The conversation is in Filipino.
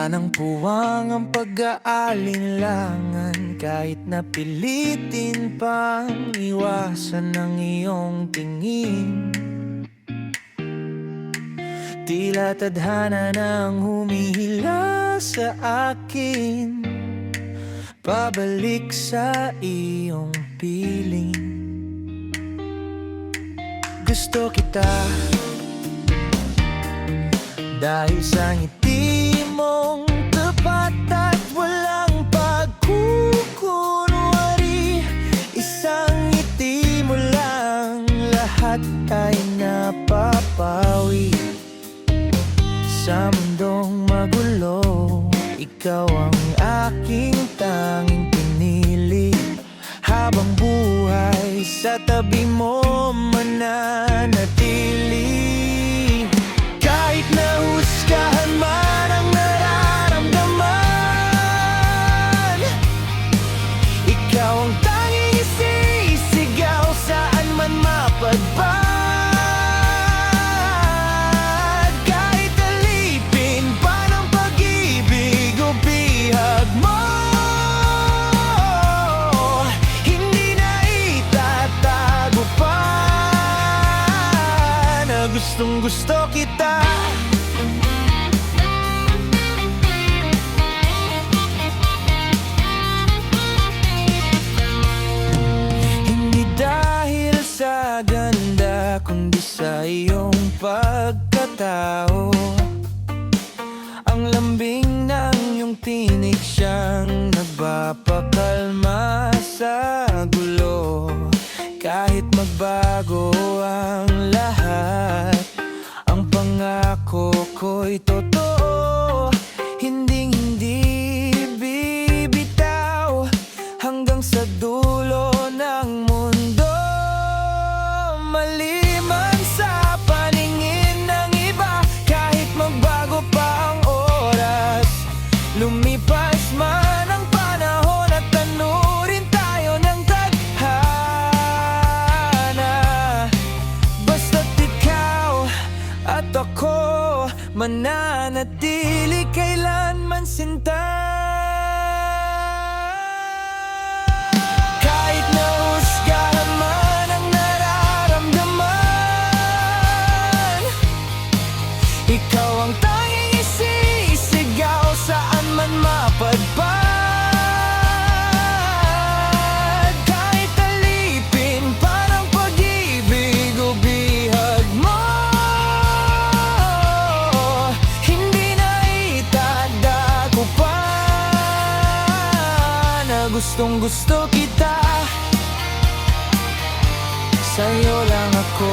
Wala nang puwang ang pag-aalinlangan, kahit napilitin pang iwasan ng iyong tingin. Tila tadhana nang humihila sa akin, pabalik sa iyong piling. Gusto kita dahil sa ngiti mong tapat at walang pagkukunwari. Isang ngiti mo lang, lahat ay napapawi. Sa mundong magulo, ikaw ang aking tanging pinili. Habang buhay sa tabi mo mananatili. Kahit nahusgahan man ang nararamdaman, ikaw ang tanging isisigaw saan man mapadpad. Kahit alipin pa ng pag-ibig o bihag mo, hindi na itatago pa na gustong gusto kita. Ganda kundi sa iyong pagkatao. Ang lambing ng iyong tinig siyang nagpapakalma sa gulo. Kahit magbago ang lahat, ang pangako ko'y totoo. Hindi bibitaw hanggang sa dulo ng mundo. Maliman sa paningin ng iba, kahit magbago pa ang oras, lumipas man ang panahon at tanurin tayo ng tadhana. Basta't ikaw at ako mananatili kailanman sinta. Kahit nahusgahan man ang nararamdaman, ikaw ang tanging isisigaw saan man mapadpad. Kahit alipin pa ng pag-ibig o bihag mo, hindi na itadago pa na gustong gusto kita. Sa'yo lang ako